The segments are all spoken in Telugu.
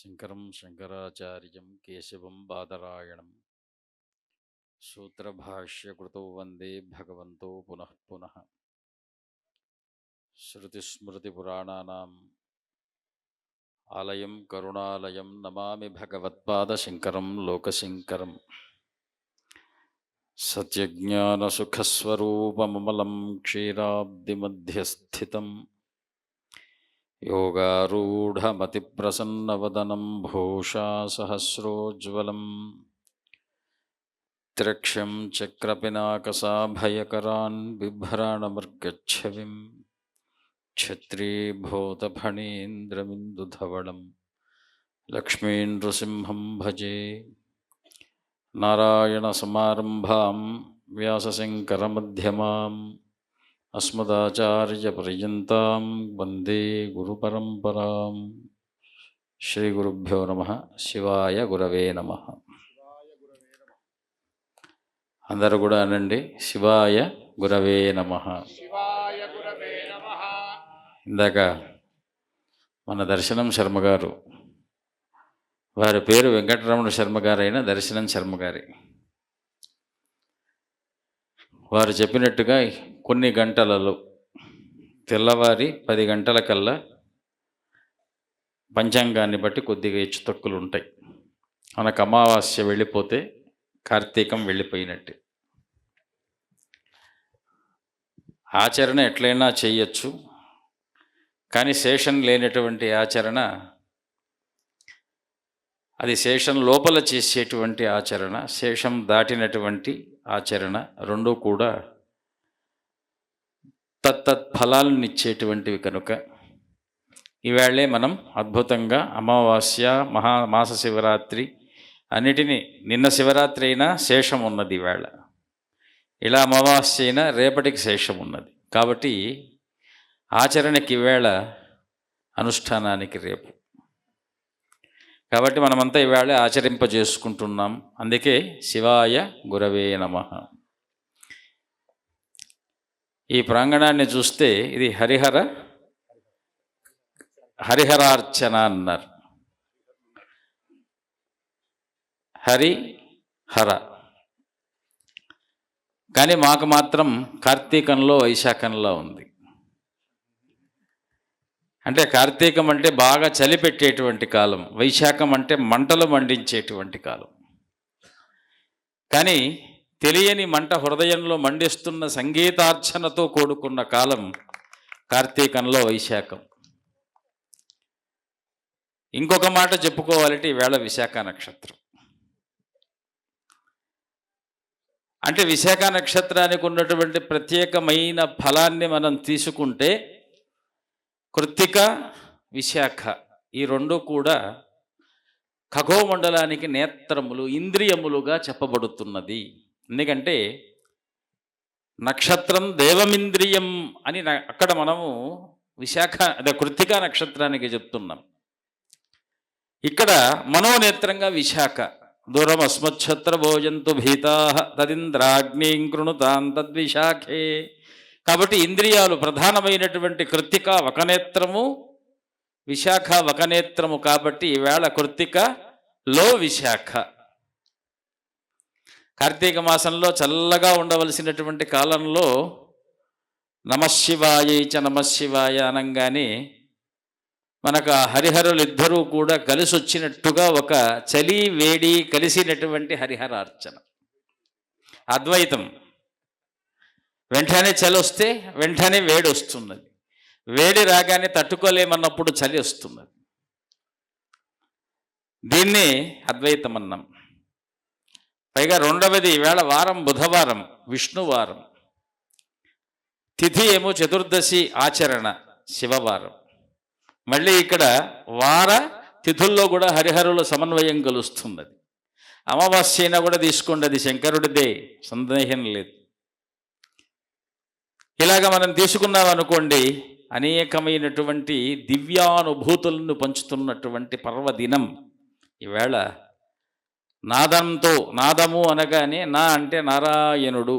శంకరం శంకరాచార్యం కేశవం బాదరాయణం సూత్రభాష్యకృతో వందే భగవంతో పునః పునః. శృతిస్మృతిపురాణానాం ఆలయం కరుణాలయం నమామి భగవత్పాదశంకరం లోకశంకరం. సత్యజ్ఞానసుఖస్వరూపమమలం క్షీరాబ్దిమధ్యస్థితం యోగారూఢమతిప్రసన్నవదనం భూషాసహస్రోజ్వలం త్ర్యక్షం చక్రపినాకసాభయకరాన్ బిభ్రాణమర్గచ్ఛవిం ఛత్రీభూతఫణీంద్రమిందుధవళం లక్ష్మీనృసింహం భజే. నారాయణసమారంభాం వ్యాసశంకరమధ్యమాం అస్మదాచార్యపర్యంతాం వందే గురుపరంపరాం. శ్రీగురుభ్యో నమః. శివాయ గురవే నమః. అందరూ కూడా అనండి, శివాయ గురవే నమః. ఇందాక మన దర్శనం శర్మ గారు, వారి పేరు వెంకటరమణ శర్మ గారైన దర్శనం శర్మ గారి, వారు చెప్పినట్టుగా కొన్ని గంటలలో తెల్లవారి 10 గంటల కల్లా పంచాంగాన్ని బట్టి కొద్దిగా హెచ్చుతక్కులు ఉంటాయి. మనకు అమావాస్య వెళ్ళిపోతే కార్తీకం వెళ్ళిపోయినట్టే. ఆచరణ ఎట్లయినా చేయొచ్చు, కానీ శేషం లేనటువంటి ఆచరణ, అది శేషం లోపల చేసేటువంటి ఆచరణ, శేషం దాటినటువంటి ఆచరణ రెండూ కూడా తత్ఫలాలను ఇచ్చేటువంటివి కనుక ఈవేళే మనం అద్భుతంగా అమావాస్య, మాస శివరాత్రి అన్నిటినీ, నిన్న శివరాత్రి అయినా శేషం ఉన్నది ఈవేళ, ఇలా అమావాస్య అయినా రేపటికి శేషం ఉన్నది. కాబట్టి ఆచరణకి ఈవేళ, అనుష్ఠానానికి రేపు. కాబట్టి మనమంతా ఈవేళ ఆచరింపజేసుకుంటున్నాం. అందుకే శివాయ గురవే నమః. ఈ ప్రాంగణాన్ని చూస్తే ఇది హరిహరార్చన అన్నారు. హరిహర. కానీ మాకు మాత్రం కార్తీకంలో వైశాఖంలో ఉంది. అంటే కార్తీకం అంటే బాగా చలి పెట్టేటువంటి కాలం, వైశాఖం అంటే మంటలు మండించేటువంటి కాలం. కానీ తెలియని మంట హృదయంలో మండిస్తున్న సంగీతార్చనతో కూడుకున్న కాలం కార్తీకంలో వైశాఖం. ఇంకొక మాట చెప్పుకోవాలంటే ఈవేళ విశాఖ నక్షత్రం. అంటే విశాఖ నక్షత్రానికి ఉన్నటువంటి ప్రత్యేకమైన ఫలాన్ని మనం తీసుకుంటే కృత్తిక, విశాఖ ఈ రెండు కూడా ఖగోమండలానికి నేత్రములు, ఇంద్రియములుగా చెప్పబడుతున్నది. ఎందుకంటే నక్షత్రం దేవమింద్రియం అని అక్కడ మనము అదే కృత్తికా నక్షత్రానికి చెప్తున్నాం. ఇక్కడ మనోనేత్రంగా విశాఖ. దూరం అస్మచ్చత్ర భోజంతు భీతా తదింద్రాగ్నిం కృణుతాం తద్విశాఖే. కాబట్టి ఇంద్రియాలు ప్రధానమైనటువంటి కృత్తిక ఒక నేత్రము, విశాఖ ఒక నేత్రము. కాబట్టి ఈవేళ కృత్తికలో విశాఖ. కార్తీక మాసంలో చల్లగా ఉండవలసినటువంటి కాలంలో నమశివాయ నమశివాయ అనంగానే మనకు ఆ హరిహరులు ఇద్దరూ కూడా కలిసి వచ్చినట్టుగా ఒక చలి వేడి కలిసినటువంటి హరిహరార్చన. అద్వైతం. వెంటనే చలి వస్తే వెంటనే వేడి వస్తున్నది, వేడి రాగానే తట్టుకోలేమన్నప్పుడు చలి వస్తున్నది. దీన్ని అద్వైతం అన్నాం. పైగా రెండవది ఈవేళ వారం బుధవారం, విష్ణువారం. తిథి ఏమో చతుర్దశి ఆచరణ, శివవారం. మళ్ళీ ఇక్కడ వార తిథుల్లో కూడా హరిహరుల సమన్వయం కలుస్తున్నది. అమావాస్య అయినా కూడా తీసుకోండి, అది శంకరుడిదే, సందేహం లేదు. ఇలాగ మనం తీసుకున్నాం అనుకోండి, అనేకమైనటువంటి దివ్యానుభూతులను పంచుతున్నటువంటి పర్వదినం ఈవేళ. నాదంతో, నాదము అనగానే నా అంటే నారాయణుడు,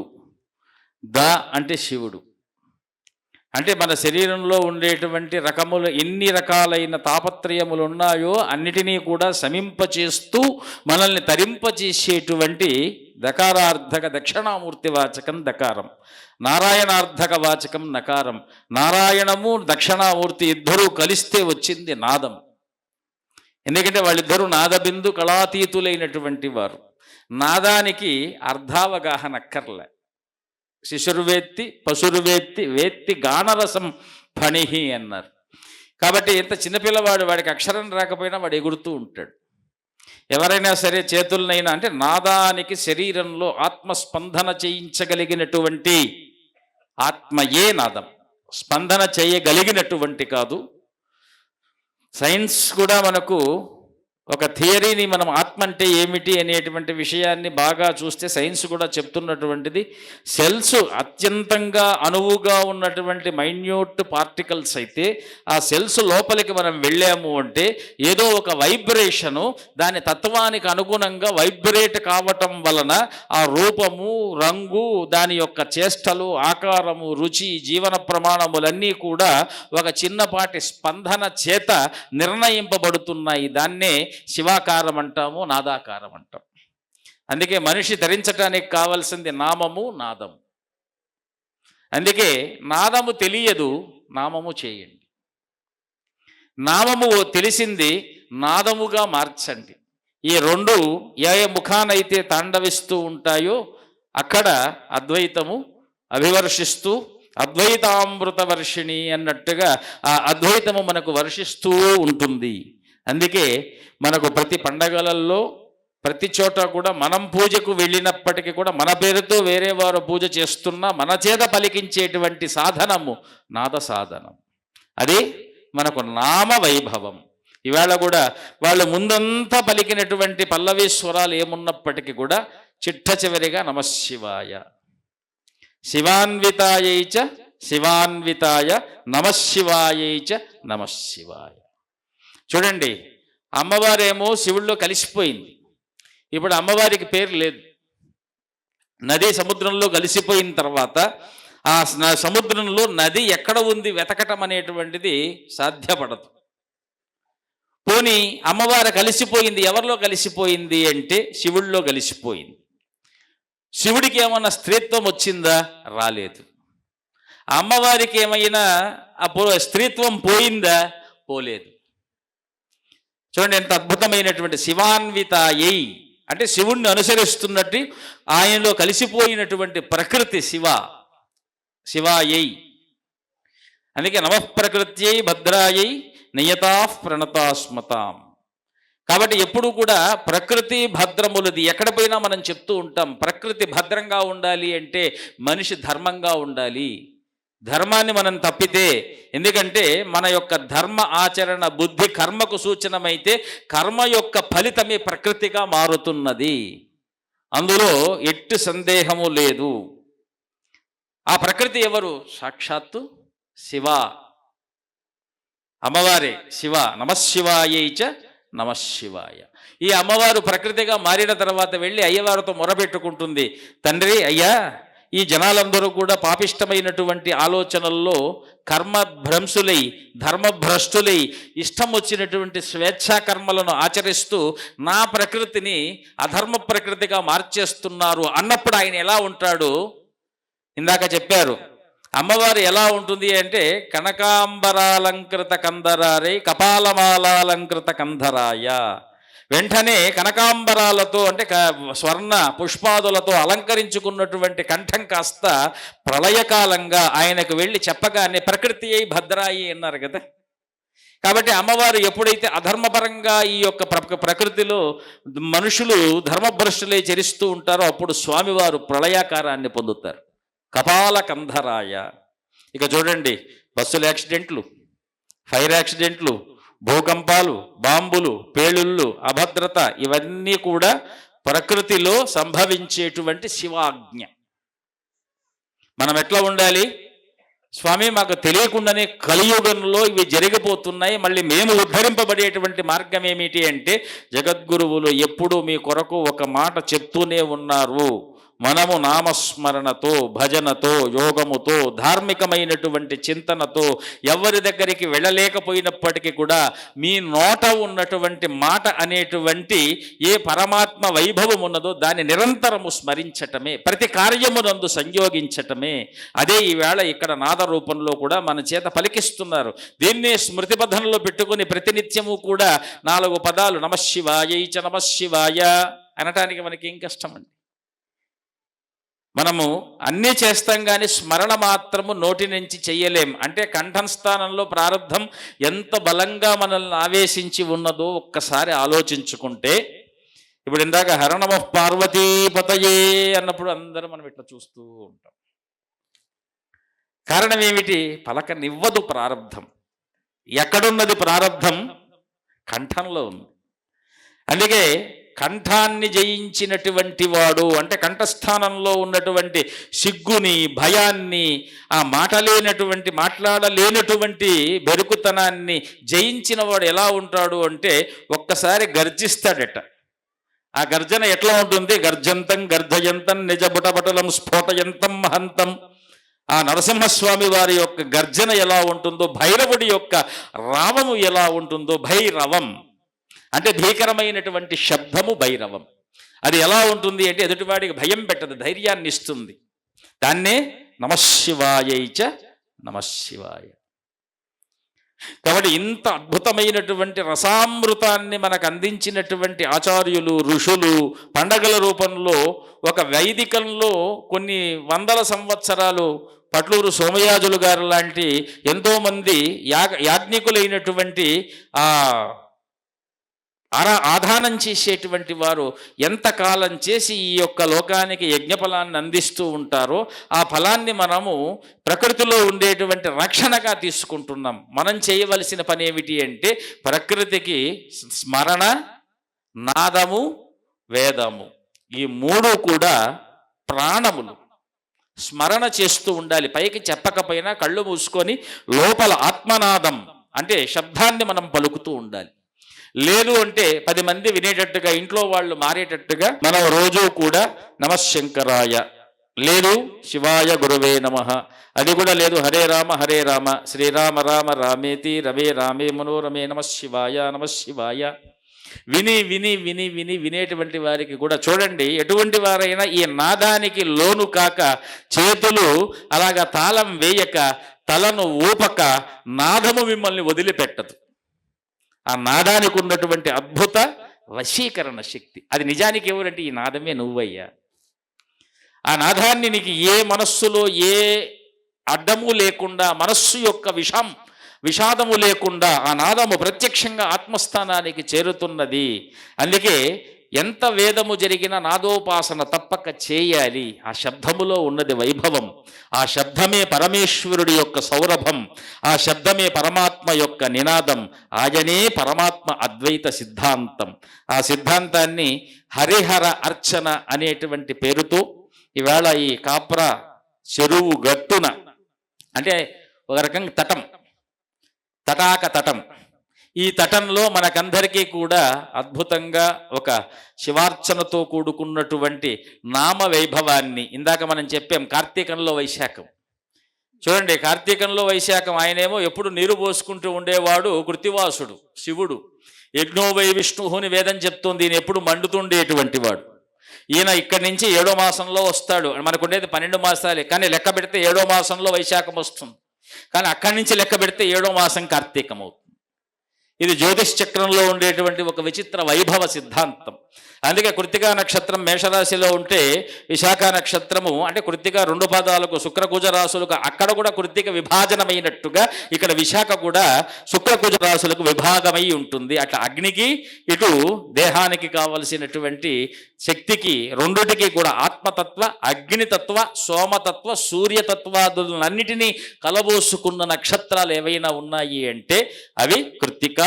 ద అంటే శివుడు. అంటే మన శరీరంలో ఉండేటువంటి రకములు ఎన్ని రకాలైన తాపత్రయములు ఉన్నాయో అన్నిటినీ కూడా శమింపచేస్తూ మనల్ని తరింపచేసేటువంటి దకారార్థక దక్షిణామూర్తి వాచకం దకారం, నారాయణార్థక వాచకం నకారం. నారాయణము దక్షిణామూర్తి ఇద్దరూ కలిస్తే వచ్చింది నాదం. ఎందుకంటే వాళ్ళిద్దరూ నాదబిందు కళాతీతులైనటువంటి వారు. నాదానికి అర్థావగాహన అక్కర్లే. శిశుర్వేత్తి పశుర్వేత్తి వేత్తి గానరసం ఫణిహి అన్నారు. కాబట్టి ఇంత చిన్నపిల్లవాడు, వాడికి అక్షరం రాకపోయినా వాడు ఎగురుతూ ఉంటాడు. ఎవరైనా సరే చేతులనైనా అంటే నాదానికి శరీరంలో ఆత్మస్పందన చేయించగలిగినటువంటి ఆత్మయే నాదం. స్పందన చేయగలిగినటువంటి కాదు. సైన్స్ కూడా మనకు ఒక థియరీని, మనం ఆత్మ అంటే ఏమిటి అనేటువంటి విషయాన్ని బాగా చూస్తే సైన్స్ కూడా చెప్తున్నటువంటిది, సెల్స్ అత్యంతంగా అణువుగా ఉన్నటువంటి మైన్యూట్ పార్టికల్స్ అయితే ఆ సెల్స్ లోపలికి మనం వెళ్ళాము అంటే ఏదో ఒక వైబ్రేషను దాని తత్వానికి అనుగుణంగా వైబ్రేట్ కావటం వలన ఆ రూపము, రంగు, దాని యొక్క చేష్టలు, ఆకారము, రుచి, జీవన ప్రమాణములన్నీ కూడా ఒక చిన్నపాటి స్పందన చేత నిర్ణయింపబడుతున్నాయి. దాన్నే శివాకారం అంటాము, నాదాకారం అంటాం. అందుకే మనిషి ధరించటానికి కావలసింది నామము, నాదము. అందుకే నాదము తెలియదు, నామము చేయండి. నామము తెలిసింది, నాదముగా మార్చండి. ఈ రెండు ఏ ముఖానైతే తాండవిస్తూ ఉంటాయో అక్కడ అద్వైతము అభివర్షిస్తూ, అద్వైతామృత వర్షిణి అన్నట్టుగా ఆ అద్వైతము మనకు వర్షిస్తూ ఉంటుంది. అందుకే మనకు ప్రతి పండగలలో, ప్రతి చోట కూడా మనం పూజకు వెళ్ళినప్పటికీ కూడా మన పేరుతో వేరే వారు పూజ చేస్తున్నా మన చేత పలికించేటువంటి సాధనము నాద సాధనం. అది మనకు నామ వైభవం. ఈవేళ కూడా వాళ్ళు ముందంతా పలికినటువంటి పల్లవీశ్వరాలు ఏమున్నప్పటికీ కూడా చిట్ట చివరిగా నమశివాయ, శివాన్వితాయైచ శివాన్వితాయ నమశివాయైచ నమశివాయ. చూడండి, అమ్మవారేమో శివుడిలో కలిసిపోయింది. ఇప్పుడు అమ్మవారికి పేరు లేదు. నది సముద్రంలో కలిసిపోయిన తర్వాత ఆ సముద్రంలో నది ఎక్కడ ఉంది వెతకటం అనేటువంటిది సాధ్యపడదు. పోనీ అమ్మవారు కలిసిపోయింది, ఎవరిలో కలిసిపోయింది అంటే శివుడిలో కలిసిపోయింది. శివుడికి ఏమన్నా స్త్రీత్వం వచ్చిందా? రాలేదు. అమ్మవారికి ఏమైనా స్త్రీత్వం పోయిందా? పోలేదు. చూడండి ఎంత అద్భుతమైనటువంటి శివాన్వితాయై అంటే శివుణ్ణి అనుసరిస్తున్నట్టు ఆయనలో కలిసిపోయినటువంటి ప్రకృతి శివాయై. అందుకే నమఃప్రకృత్యై భద్రాయై నియతా ప్రణతాస్మతాం. కాబట్టి ఎప్పుడు కూడా ప్రకృతి భద్రములది. ఎక్కడ పోయినా మనం చెప్తూ ఉంటాం, ప్రకృతి భద్రంగా ఉండాలి అంటే మనిషి ధర్మంగా ఉండాలి. ధర్మాన్ని మనం తప్పితే, ఎందుకంటే మన యొక్క ధర్మ ఆచరణ బుద్ధి కర్మకు సూచనమైతే కర్మ యొక్క ఫలితమే ప్రకృతిగా మారుతున్నది, అందులో ఎట్టి సందేహము లేదు. ఆ ప్రకృతి ఎవరు? సాక్షాత్తు శివ, అమ్మవారే. శివ నమశివాయై చ నమశివాయ. ఈ అమ్మవారు ప్రకృతిగా మారిన తర్వాత వెళ్ళి అయ్యవారితో మొరపెట్టుకుంటుంది, తండ్రి అయ్యా, ఈ జనాలందరూ కూడా పాపిష్టమైనటువంటి ఆలోచనల్లో కర్మభ్రంశులై ధర్మభ్రష్టులై ఇష్టం వచ్చినటువంటి స్వేచ్ఛాకర్మలను ఆచరిస్తూ నా ప్రకృతిని అధర్మ ప్రకృతిగా మార్చేస్తున్నారు అన్నప్పుడు ఆయన ఎలా ఉంటాడు? ఇందాక చెప్పారు, అమ్మవారు ఎలా ఉంటుంది అంటే కనకాంబరాలంకృత కందరారే కపాలమాలాలంకృత కంధరాయ. వెంటనే కనకాంబరాలతో అంటే స్వర్ణ పుష్పాదులతో అలంకరించుకున్నటువంటి కంఠం కాస్త ప్రళయకాలంగా ఆయనకు వెళ్ళి చెప్పగానే ప్రకృతి అయి భద్రాయి అన్నారు కదా. కాబట్టి అమ్మవారు ఎప్పుడైతే అధర్మపరంగా ఈ యొక్క ప్రకృతిలో మనుషులు ధర్మభ్రష్టులై చరిస్తూ ఉంటారో అప్పుడు స్వామివారు ప్రళయాకారాన్ని పొందుతారు. కపాల కంధరాయ. ఇక చూడండి, బస్సుల యాక్సిడెంట్లు, ఫైర్ యాక్సిడెంట్లు, భూకంపాలు, బాంబులు, పేలుళ్ళు, అభద్రత ఇవన్నీ కూడా ప్రకృతిలో సంభవించేటువంటి శివాజ్ఞ. మనం ఎట్లా ఉండాలి? స్వామి మాకు తెలియకుండానే కలియుగంలో ఇవి జరిగిపోతున్నాయి, మళ్ళీ మేము ఉద్ధరింపబడేటువంటి మార్గం ఏమిటి అంటే జగద్గురువులు ఎప్పుడూ మీ కొరకు ఒక మాట చెప్తూనే ఉన్నారు. మనము నామస్మరణతో, భజనతో, యోగముతో, ధార్మికమైనటువంటి చింతనతో ఎవరి దగ్గరికి వెళ్ళలేకపోయినప్పటికీ కూడా మీ నోట ఉన్నటువంటి మాట అనేటువంటి ఏ పరమాత్మ వైభవం ఉన్నదో దాన్ని నిరంతరము స్మరించటమే, ప్రతి కార్యమునందు సంయోగించటమే. అదే ఈవేళ ఇక్కడ నాద రూపంలో కూడా మన చేత పలికిస్తున్నారు. దీన్నే స్మృతిబద్ధంలో పెట్టుకుని ప్రతినిత్యము కూడా 4 పదాలు నమశివాయ చ నమశివాయ అనటానికి మనకి ఏం కష్టం అండి? మనము అన్నీ చేస్తాం కానీ స్మరణ మాత్రము నోటి నుంచి చెయ్యలేం. అంటే కంఠం స్థానంలో ప్రారంధం ఎంత బలంగా మనల్ని ఆవేశించి ఉన్నదో ఒక్కసారి ఆలోచించుకుంటే, ఇప్పుడు ఇందాక హరణమ పార్వతీపతయే అన్నప్పుడు అందరూ మనం ఇట్లా చూస్తూ ఉంటాం. కారణం ఏమిటి? పలకనివ్వదు ప్రారంధం. ఎక్కడున్నది ప్రారంధం? కంఠంలో ఉంది. అందుకే కంఠాన్ని జయించినటువంటి వాడు అంటే కంఠస్థానంలో ఉన్నటువంటి సిగ్గుని, భయాన్ని, ఆ మాట్లాడలేనటువంటి బెరుకుతనాన్ని జయించిన వాడు ఎలా ఉంటాడు అంటే ఒక్కసారి గర్జిస్తాడట. ఆ గర్జన ఎట్లా ఉంటుంది? గర్జంతం గర్జయంతం నిజబుటబటలం స్ఫోటయంతం మహంతం. ఆ నరసింహస్వామి వారి యొక్క గర్జన ఎలా ఉంటుందో, భైరవుడి యొక్క రావము ఎలా ఉంటుందో, భైరవం అంటే భీకరమైనటువంటి శబ్దము భైరవం. అది ఎలా ఉంటుంది అంటే ఎదుటివాడికి భయం పెట్టదు, ధైర్యాన్ని ఇస్తుంది. దాన్నే నమశివాయై చ నమశివాయ. కాబట్టి ఇంత అద్భుతమైనటువంటి రసామృతాన్ని మనకు అందించినటువంటి ఆచార్యులు, ఋషులు పండగల రూపంలో ఒక వైదికంలో కొన్ని వందల సంవత్సరాలు పట్లూరు సోమయాజులు గారు లాంటి ఎంతోమంది యాజ్ఞికులైనటువంటి ఆధానం చేసేటువంటి వారు ఎంతకాలం చేసి ఈ యొక్క లోకానికి యజ్ఞఫలాన్ని అందిస్తూ ఉంటారో ఆ ఫలాన్ని మనము ప్రకృతిలో ఉండేటువంటి రక్షణగా తీసుకుంటున్నాం. మనం చేయవలసిన పని ఏమిటి అంటే ప్రకృతికి స్మరణ, నాదము, వేదము ఈ 3 కూడా ప్రాణములు. స్మరణ చేస్తూ ఉండాలి, పైకి చెప్పకపోయినా కళ్ళు మూసుకొని లోపల ఆత్మనాదం అంటే శబ్దాన్ని మనం పలుకుతూ ఉండాలి. లేదు అంటే 10 మంది వినేటట్టుగా, ఇంట్లో వాళ్ళు మారేటట్టుగా మనం రోజు కూడా నమఃశంకరాయ, లేదు శివాయ గురువే నమః, అది కూడా లేదు హరే రామ శ్రీరామ రామ రామేతి రమే రామే మనోరమే నమఃశివాయ నమఃశివాయ. విని విని విని విని వినేటువంటి వారికి కూడా చూడండి, ఎటువంటి వారైనా ఈ నాదానికి లోను కాక, చేతులు అలాగా తాళం వేయక, తలను ఊపక, నాదము మిమ్మల్ని వదిలిపెట్టదు. ఆ నాదానికి ఉన్నటువంటి అద్భుత వశీకరణ శక్తి, అది నిజానికి ఎవరంటే ఈ నాదమే నువ్వయ్యా. ఆ నాదాన్ని నీకు ఏ మనస్సులో ఏ అడ్డము లేకుండా, మనస్సు యొక్క విషాదము లేకుండా ఆ నాదము ప్రత్యక్షంగా ఆత్మస్థానానికి చేరుతున్నది. అందుకే ఎంత వేదము జరిగిన నాదోపాసన తప్పక చేయాలి. ఆ శబ్దములో ఉన్నది వైభవం, ఆ శబ్దమే పరమేశ్వరుడి యొక్క సౌరభం, ఆ శబ్దమే పరమాత్మ యొక్క నినాదం, ఆయనే పరమాత్మ అద్వైత సిద్ధాంతం. ఆ సిద్ధాంతాన్ని హరిహర అర్చన అనేటువంటి పేరుతో ఇవాళ ఈ కాప్రా చెరువు గట్టున, అంటే ఒక రకంగా తటాక తటం, ఈ తటంలో మనకందరికీ కూడా అద్భుతంగా ఒక శివార్చనతో కూడుకున్నటువంటి నామ వైభవాన్ని, ఇందాక మనం చెప్పాం కార్తీకంలో వైశాఖం. చూడండి, కార్తీకంలో వైశాఖం, ఆయనేమో ఎప్పుడు నీరు పోసుకుంటూ ఉండేవాడు కృత్తివాసుడు శివుడు. యజ్ఞో వై విష్ణువుని వేదం చెప్తుంది, ఈయన ఎప్పుడు మండుతుండేటువంటి వాడు. ఈయన ఇక్కడి నుంచి 7వ మాసంలో వస్తాడు. మనకు ఉండేది 12 మాసాలే, కానీ లెక్క పెడితే 7వ మాసంలో వైశాఖం వస్తుంది. కానీ అక్కడి నుంచి లెక్క పెడితే 7వ మాసం కార్తీకం అవుతుంది. ఇది జ్యోతిష్ చక్రంలో ఉండేటువంటి ఒక విచిత్ర వైభవ సిద్ధాంతం. అందుకే కృత్తికా నక్షత్రం మేషరాశిలో ఉంటే విశాఖ నక్షత్రము, అంటే కృత్తిక 2 పాదాలకు శుక్రకుజ రాశులకు అక్కడ కూడా కృత్తిక విభాజనమైనట్టుగా ఇక్కడ విశాఖ కూడా శుక్రకుజ రాశులకు విభాగమై ఉంటుంది. అట్లా అగ్నికి, ఇటు దేహానికి కావలసినటువంటి శక్తికి, రెండుటికి కూడా ఆత్మతత్వ, అగ్నితత్వ, సోమతత్వ, సూర్యతత్వాదులన్నిటినీ కలబోసుకున్న నక్షత్రాలు ఏవైనా ఉన్నాయి అంటే అవి కృత్తిక,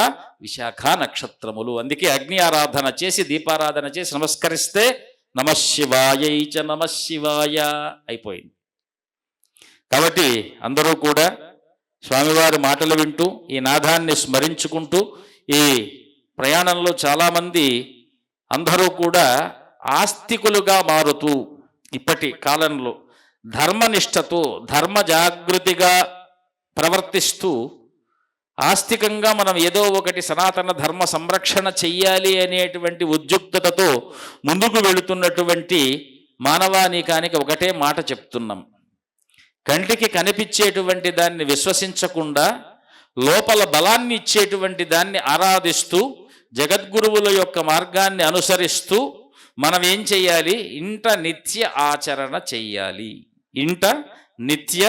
విశాఖ నక్షత్రములు. అందుకే అగ్ని ఆరాధన చేసి, దీపారాధన చేసి నమస్కరిస్తే నమఃశివాయైచ నమఃశివాయ అయిపోయింది. కాబట్టి అందరూ కూడా స్వామివారి మాటలు వింటూ, ఈ నాదాన్ని స్మరించుకుంటూ, ఈ ప్రయాణంలో చాలామంది అందరూ కూడా ఆస్తికులుగా మారుతూ, ఇప్పటి కాలంలో ధర్మనిష్టతో, ధర్మ జాగృతిగా ప్రవర్తిస్తూ, ఆస్తికంగా మనం ఏదో ఒకటి సనాతన ధర్మ సంరక్షణ చెయ్యాలి అనేటువంటి ఉద్యుక్తతతో ముందుకు వెళుతున్నటువంటి మానవానీకానికి ఒకటే మాట చెప్తున్నాం. కంటికి కనిపించేటువంటి దాన్ని విశ్వసించకుండా, లోపల బలాన్ని ఇచ్చేటువంటి దాన్ని ఆరాధిస్తూ, జగద్గురువుల యొక్క మార్గాన్ని అనుసరిస్తూ మనం ఏం చెయ్యాలి? ఇంట నిత్య ఆచరణ చెయ్యాలి, ఇంట నిత్య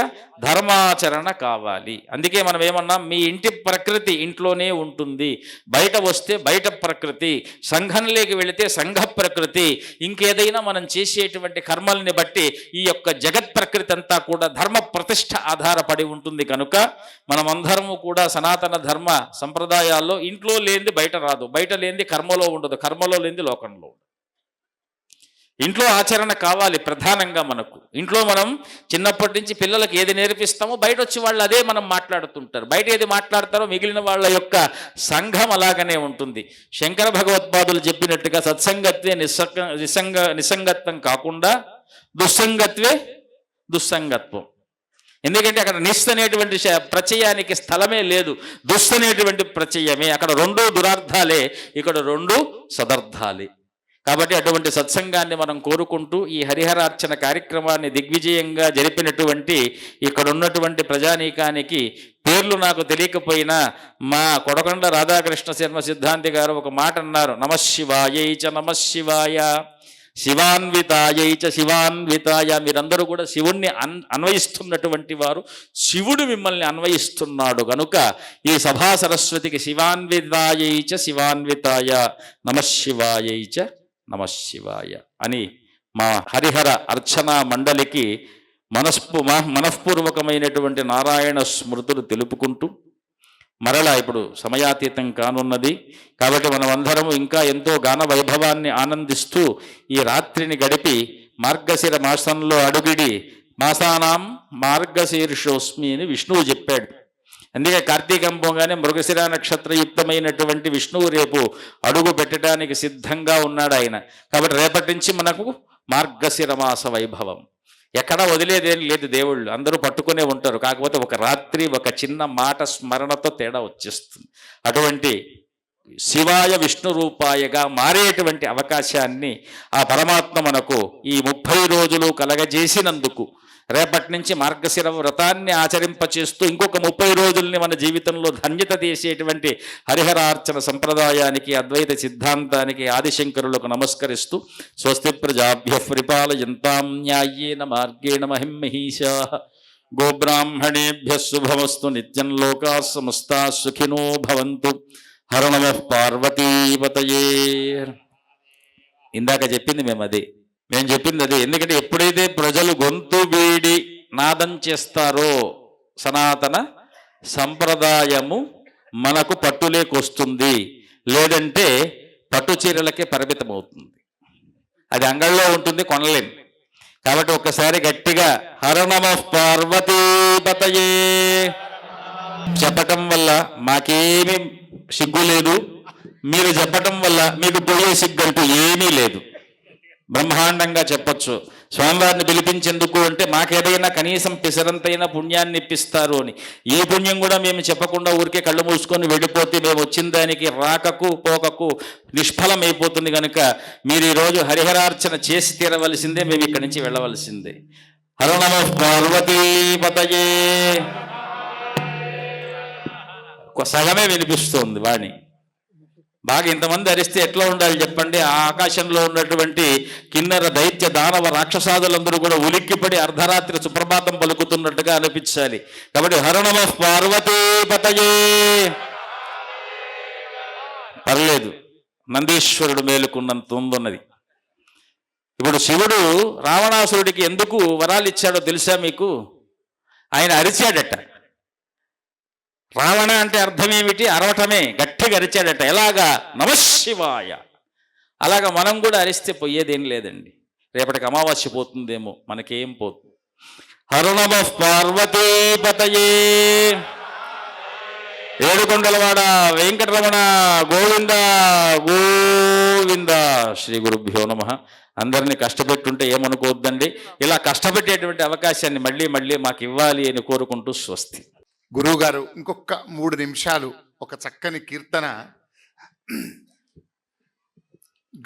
ధర్మాచరణ కావాలి. అందుకే మనం ఏమన్నాం, మీ ఇంటి ప్రకృతి ఇంట్లోనే ఉంటుంది, బయట వస్తే బయట ప్రకృతి, సంఘంలోకి వెళితే సంఘ ప్రకృతి, ఇంకేదైనా మనం చేసేటువంటి కర్మల్ని బట్టి ఈ యొక్క జగత్ ప్రకృతి అంతా కూడా ధర్మ ప్రతిష్ఠ ఆధారపడి ఉంటుంది. కనుక మనమందరము కూడా సనాతన ధర్మ సంప్రదాయాల్లో ఇంట్లో లేనిది బయట రాదు, బయట లేనిది కర్మలో ఉండదు, కర్మలో లేనిది లోకంలో ఉండదు. ఇంట్లో ఆచరణ కావాలి ప్రధానంగా. మనకు ఇంట్లో మనం చిన్నప్పటి నుంచి పిల్లలకు ఏది నేర్పిస్తామో బయట వచ్చి వాళ్ళు అదే మనం మాట్లాడుతుంటారు. బయట ఏది మాట్లాడతారో మిగిలిన వాళ్ళ యొక్క సంఘం అలాగనే ఉంటుంది. శంకర భగవత్పాదులు చెప్పినట్టుగా సత్సంగత్వే నిస్సంగత్వం కాకుండా దుస్సంగత్వే దుస్సంగత్వం. ఎందుకంటే అక్కడ నిస్ అనేటువంటి ప్రచయానికి స్థలమే లేదు, దుస్ అనేటువంటి ప్రచయమే. అక్కడ 2 దురార్థాలే, ఇక్కడ 2 సదర్థాలే. కాబట్టి అటువంటి సత్సంగాన్ని మనం కోరుకుంటూ ఈ హరిహరార్చన కార్యక్రమాన్ని దిగ్విజయంగా జరిపినటువంటి ఇక్కడ ఉన్నటువంటి ప్రజానీకానికి పేర్లు నాకు తెలియకపోయినా మా కొడకొండ రాధాకృష్ణ శర్మ సిద్ధాంతి గారు ఒక మాట అన్నారు, నమఃశివాయైచ నమఃశివాయ శివాన్వితాయైచ శివాన్వితాయ. మీరందరూ కూడా శివుణ్ణి అన్వయిస్తున్నటువంటి వారు, శివుడు మిమ్మల్ని అన్వయిస్తున్నాడు. కనుక ఈ సభా సరస్వతికి శివాన్వితాయైచ శివాన్వితాయ నమఃశివాయైచ నమఃశివాయ అని మా హరిహర అర్చనా మండలికి మనఃపూర్వకమైనటువంటి నారాయణ స్మృతులు తెలుపుకుంటూ, మరలా ఇప్పుడు సమయాతీతం కానున్నది కాబట్టి మనం అందరము ఇంకా ఎంతో గాన వైభవాన్ని ఆనందిస్తూ ఈ రాత్రిని గడిపి మార్గశిర మాసంలో అడుగిడి మాసానాం మార్గశీర్షోస్మి అని విష్ణువు చెప్పాడు. అందుకే కార్తీకం పోగానే మృగశిర నక్షత్రయుక్తమైనటువంటి విష్ణువు రేపు అడుగు పెట్టడానికి సిద్ధంగా ఉన్నాడు ఆయన. కాబట్టి రేపటి నుంచి మనకు మార్గశిర మాస వైభవం. ఎక్కడా వదిలేదేం లేదు, దేవుళ్ళు అందరూ పట్టుకునే ఉంటారు. కాకపోతే ఒక రాత్రి ఒక చిన్న మాట స్మరణతో తేడా వచ్చేస్తుంది. అటువంటి శివాయ విష్ణు రూపాయగా మారేటువంటి అవకాశాన్ని ఆ పరమాత్మ మనకు ఈ 30 రోజులు కలగజేసినందుకు రేపటి నుంచి మార్గశిర వ్రతాన్ని ఆచరింపచేస్తూ ఇంకొక 30 రోజుల్ని మన జీవితంలో ధన్యత తీసేటువంటి హరిహరార్చన సంప్రదాయానికి, అద్వైత సిద్ధాంతానికి ఆదిశంకరులకు నమస్కరిస్తూ స్వస్తి ప్రజాభ్యః పరిపాలయంతాం న్యాయేన మార్గేణ మహిం మహీషాః గోబ్రాహ్మణేభ్యః శుభమస్తు నిత్యం లోకాః సమస్తాః సుఖినో భవంతు. హర నమః పార్వతీపతయే. ఇందాక చెప్పింది మేము చెప్పింది అదే. ఎందుకంటే ఎప్పుడైతే ప్రజలు గొంతు వీడి నాదం చేస్తారో సనాతన సంప్రదాయము మనకు పట్టులేకొస్తుంది, లేదంటే పట్టు చీరలకే పరిమితం అవుతుంది. అది అంగళ్ళలో ఉంటుంది, కొనలేం. కాబట్టి ఒక్కసారి గట్టిగా హర నమః పార్వతీపతయే చెప్పటం వల్ల మాకేమీ సిగ్గు లేదు, మీరు చెప్పటం వల్ల మీకు పోయే సిగ్గంటూ ఏమీ లేదు. బ్రహ్మాండంగా చెప్పచ్చు. స్వామివారిని పిలిపించేందుకు అంటే మాకేదైనా కనీసం పిసరంతైన పుణ్యాన్ని ఇప్పిస్తారు అని. ఏ పుణ్యం కూడా మేము చెప్పకుండా ఊరికే కళ్ళు మూసుకొని వెళ్ళిపోతే మేము వచ్చిన దానికి రాకకు పోకకు నిష్ఫలమైపోతుంది. కనుక మీరు ఈరోజు హరిహరార్చన చేసి తీరవలసిందే, మేము ఇక్కడి నుంచి వెళ్ళవలసిందే. హర నమః పార్వతీపతయే. సగమే వినిపిస్తుంది వాణి. బాగా ఇంతమంది అరిస్తే ఎట్లా ఉండాలి చెప్పండి? ఆ ఆకాశంలో ఉన్నటువంటి కిన్నెర దైత్య దానవ రాక్షసాదులందరూ కూడా ఉలిక్కిపడి అర్ధరాత్రి సుప్రభాతం పలుకుతున్నట్టుగా అనిపించాలి. కాబట్టి హర నమః పార్వతీపతయే. పర్లేదు, నందీశ్వరుడు మేలుకున్నంత ఉందన్నది. ఇప్పుడు శివుడు రావణాసురుడికి ఎందుకు వరాలు ఇచ్చాడో తెలుసా మీకు? ఆయన అరిచాడట. రావణ అంటే అర్థం ఏమిటి? అరవటమే. గట్టిగా అరిచాడట. ఎలాగా? నమఃశివాయ. అలాగా మనం కూడా అరిస్తే పోయేదేం లేదండి. రేపటికి అమావాస్య పోతుందేమో, మనకేం పోతుంది. హర నమః పార్వతీపతయే. ఏడుకొండలవాడ వెంకటరమణ గోవింద గోవింద. శ్రీ గురుభ్యో నమః. అందరినీ కష్టపెట్టుంటే ఏమనుకోవద్దండి. ఇలా కష్టపెట్టేటువంటి అవకాశాన్ని మళ్ళీ మళ్ళీ మాకు ఇవ్వాలి అని కోరుకుంటూ స్వస్తి. గురువుగారు ఇంకొక 3 నిమిషాలు ఒక చక్కని కీర్తన.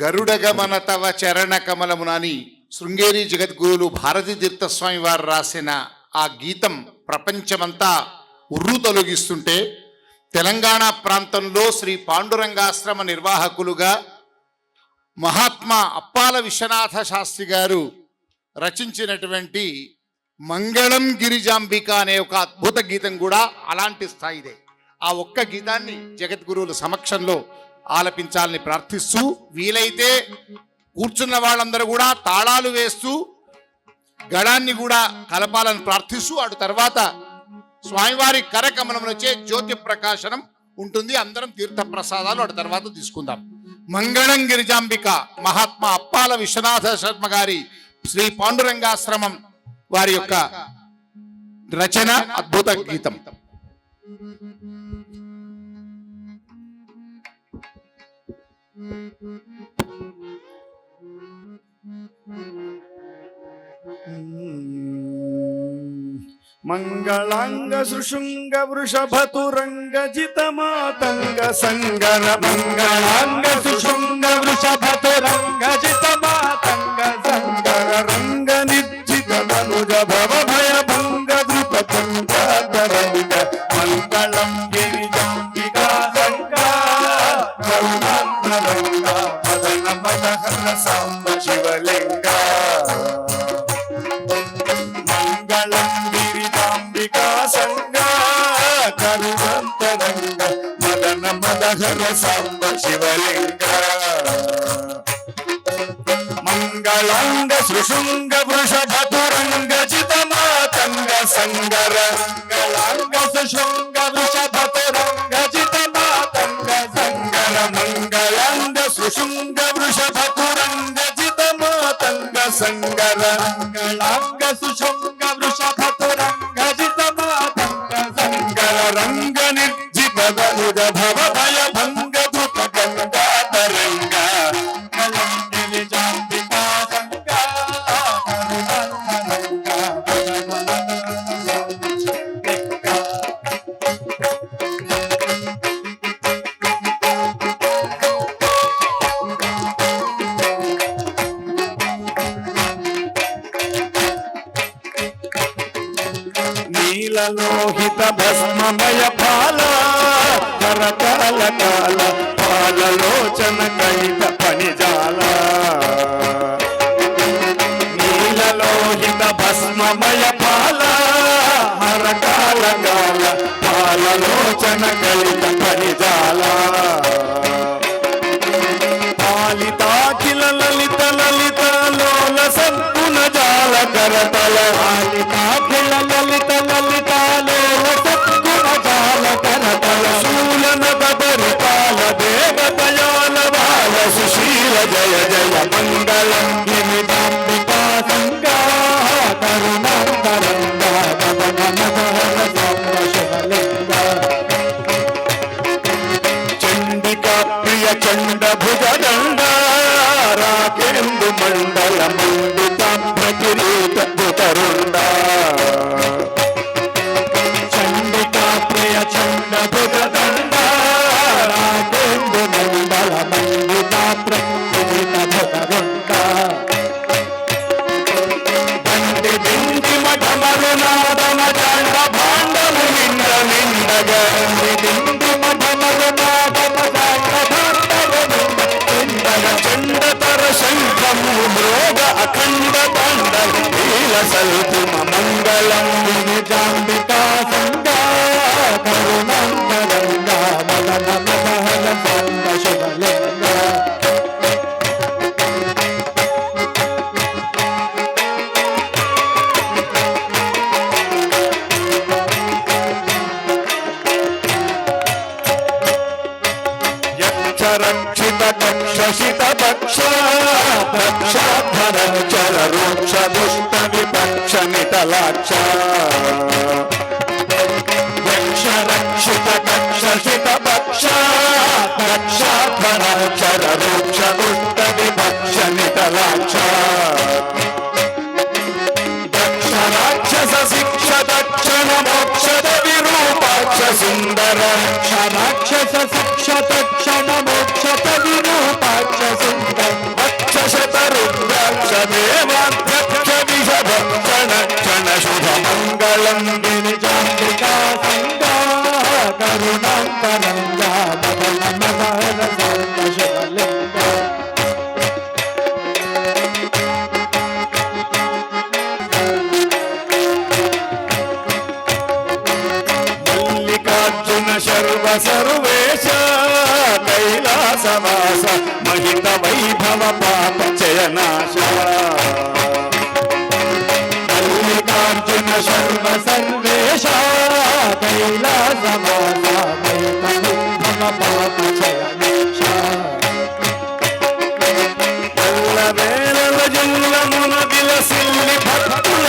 గరుడగమన తవ చరణ కమలమునని శృంగేరి జగద్గురువులు భారతీ తీర్థస్వామి వారు రాసిన ఆ గీతం ప్రపంచమంతా ఉర్రు తొలగిస్తుంటే, తెలంగాణ ప్రాంతంలో శ్రీ పాండురంగాశ్రమ నిర్వాహకులుగా మహాత్మా అప్పాల విశ్వనాథ శాస్త్రి గారు రచించినటువంటి మంగళం గిరిజాంబిక అనే ఒక అద్భుత గీతం కూడా అలాంటి స్థాయిదే. ఆ ఒక్క గీతాన్ని జగద్గురువుల సమక్షంలో ఆలపించాలని ప్రార్థిస్తూ, వీలైతే కూర్చున్న వాళ్ళందరూ కూడా తాళాలు వేస్తూ గడాన్ని కూడా కలపాలని ప్రార్థిస్తూ, అటు తర్వాత స్వామివారి కరకమలంలోచే జ్యోతి ప్రకాశనం ఉంటుంది. అందరం తీర్థ ప్రసాదాలు అటు తర్వాత తీసుకుందాం. మంగళం గిరిజాంబిక మహాత్మా అప్పాల విశ్వనాథ శర్మ గారి శ్రీ పాండురంగాశ్రమం వారి యొక్క రచన, అద్భుత గీతం. మంగళాంగ సుషుంగ వృషభతురంగ జితమాతంగ సంగర. మంగళాంగ సుషుంగ వృషభతురంగ జితమాతంగ సంగర. రంగ నిర్జిత మనుజ భవ భయ భంగ ద్రుపతంగ తరంగ. మంగళం గిరిజాంబికా సంగా కరుణాంతరంగ మదన మదహర సాంబ శివలింగ. మంగళం గిరిజాంబికా సంగా కరుణాంతరంగ మదన మదహర సాంబ శివలింగ. మంగళాంగ సృశృంగ వృషభతురంగ జితమాతంగ సంగర. మంగళాంగ సృశృంగ వృషభతురంగ జితమాతంగ సంగర. మంగళాంగ సృశృంగ వృషభతురంగ జితమాతంగ సంగర. మంగళాంగ సృశృంగ వృషభతురంగ జితమాతంగ సంగర. రంగ నీలలోహిత భస్మమయ పాల కరకాల కాల పాలలోచన కలిత పనిజాల నీలలోహిత భస్మమయ పాల హరకాల కాల పాలలోచన కలిత పనిజాల పాలితాఖిల లలిత లలిత లోల సద్గుణ జాల కరతల పాలితాఖిల లలిత లలిత లోల సద్గుణ జాల కరతల శూలనద పరిపాల దేవతయాల బాల సుశీల జయ జయ మంగళం గిరిదాంబికా సంగా కరుణాంతరంగా చండికా ప్రియ చండ భుజదండ రాకేందు మండల మండిత ప్రకిరీట భుతరుండ చండికా ప్రియ చండ భుజదండ రాకేందు మండల మండిత ప్రకిరీట భుతరుండ బండి బింది మఠమరునాదన చండ భాండము నిండ నిండగ బింది మఠమరునాదన చండ భాండము నిండగ చండతర శంఖము మృగ అఖండ తాండవ నీల సల్పుమ మంగళం నిజాంబికా సంగా కరుణాంతరంగా మదన మదహల సంగ శుభలింగ రక్షిత కక్షిత పక్ష పక్షాధర చర రూక్ష దుష్ట విపక్ష మితలాక్ష యక్ష రక్షిత కక్షిత పక్ష పక్షాధర చర రూక్ష దుష్ట విపక్ష మితలాక్ష దక్ష రాక్షస శిక్ష దక్షిణ మోక్షద విరూపాక్ష సుందర రాక్షస శిక్ష దక్షిణ మోక్షద విరూపాక్ష సుందర అక్షశత రుద్రాక్ష దేవాధ్యక్ష విషభక్షణ క్షణ శుభ మంగళం గిరిజాంబికా సంగా కరుణాంతరంగా మదన మదహర సర్వ శుభలింగ మల్లికార్జున శర్వ సర్వేశ కైలాసవాస మహిత వైభవ పాప చయనాశ మల్లికార్జున శర్వ సర్వేశ కైలాసవాస మహిత వైభవ పాప చయనాశ ఎల్లవేళల జల్లమున విలసిల్లి భక్తుల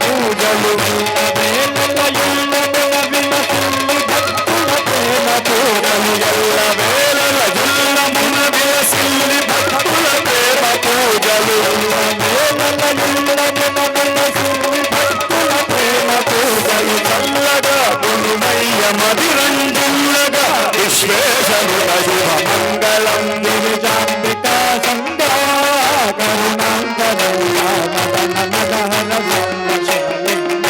పూజలు ఎల్లవేళల జల్లమున విలసిల్లి భక్తుల ప్రేమ పూజలు ఎల్లవేళల జల్లమున విలసిల్లి భక్తుల ప్రేమ పూజలు ఎల్లవేళల జల్లమున విలసిల్లి భక్తుల ప్రేమ పూజలు చల్లగా గురుమయ్య మదిరంజుల్లగా విశ్వేశ్వరుడ శుభ మంగళం గిరిజాంబికా సంగా కరుణాంతరంగా మదన మదహర సర్వ శుభలింగ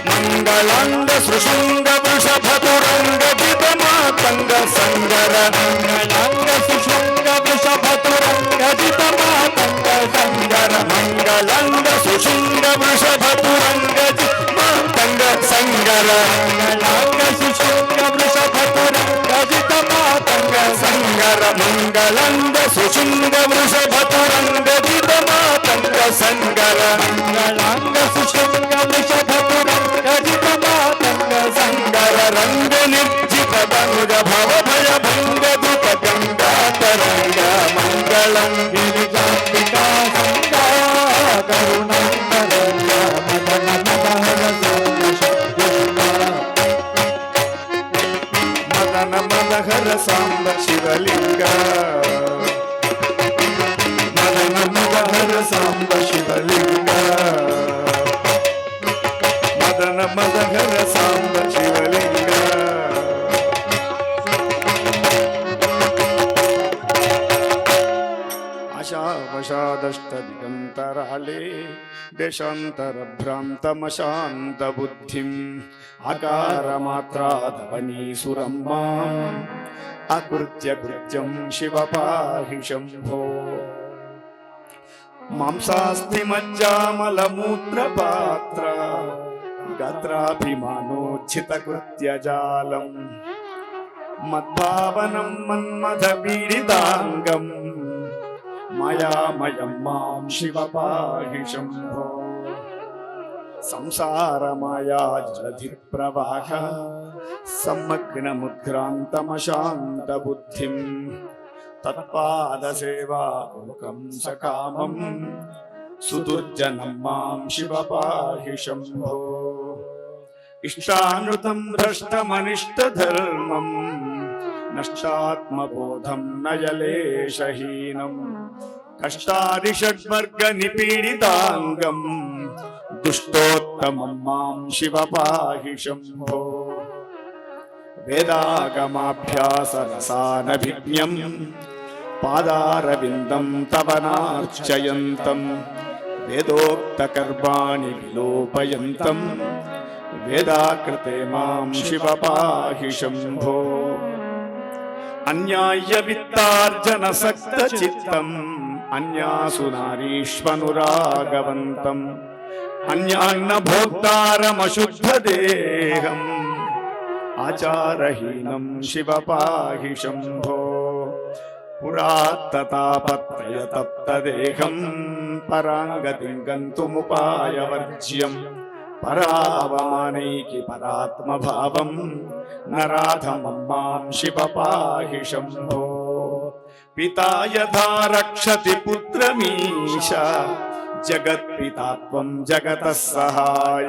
మంగళాంగ సృశృంగ వృషభతురంగ జితమాతంగ సంగర మంగళాంగ సృశృంగ వృషభతురంగ జితమాతంగ సంగర మంగళాంగ సృశృంగ వృషభతురంగ జితమాతంగ సంగర మంగళాంగ సృశృంగ వృషభతురంగ జితమాతంగ సంగర మంగళాంగ సృశృంగ వృషభతురంగ జితమాతంగ సంగర మంగళాంగ సృశృంగ వృషభతురంగ జితమాతంగ సంగర రంగ నిర్జిత దంగ భవ భయ భంగ దుఃఖ గంగాతరంగ మంగళం గిరిజాంబికా సంగా కరుణాంతరంగా మదన మదహర సర్వ శుభలింగ మదన మదహర సాంబ శివలింగ మదన మదహర సాంబ శివలింగ మదన మదహర సాంబ శివలింగ ఆశావశాదష్టదిగంతరాళే దేశాంతరభ్రాంతమశాంతబుద్ధిం ఆకారమాత్రాదవనీసురం మాం అకృత్య కృత్యం శివ పాహి శంభో. మాంసాస్థిమజ్జామలమూత్రపాత్ర గాత్రాభిమానోజ్జితకృత్యజాలం మద్భావనం మన్మథపీడితాంగం మాయామయం మాం శివ పాహి శంభో. సంసారమాయా జలధిప్రవాహ సమ్మగ్నముద్ఘ్రాంతమశాంతబుద్ధిం తత్పాదసేవాముఖం సకామం సుదుర్జనం మాం శివ పాహి శంభో. ఇష్టానృతం భ్రష్టమనిష్టధర్మం నష్టాత్మబోధం నయలేశహీనం కష్టాదిషడ్వర్గ నిపీడితాంగం దుష్టోత్తమం మాం శివ పాహి శంభో. వేదాగమాభ్యాసరసానభిజ్ఞం పాదారవిందం తవ నార్చయంతం వేదోక్తకర్మాణి విలోపయంతం వేదాకృతే మాం శివ పాహి శంభో. అన్యాయ విత్తార్జన సక్త చిత్తం అన్యాసు నారీష్వనురాగవంతం అన్యాన్న భోక్తారమశుద్ధ దేహం ఆచారహీనం శివ పాహి శంభో. పురాత్తతాపత్రయతప్తదేహం పరాంగతిం గంతుముపాయవర్జ్యం పరావమానైకి పరాత్మభావం నరాధమం మాం శివ పాహి శంభో. పితా యథా రక్షతి పుత్రమీశ జగత్పితా త్వం జగతః సహాయ.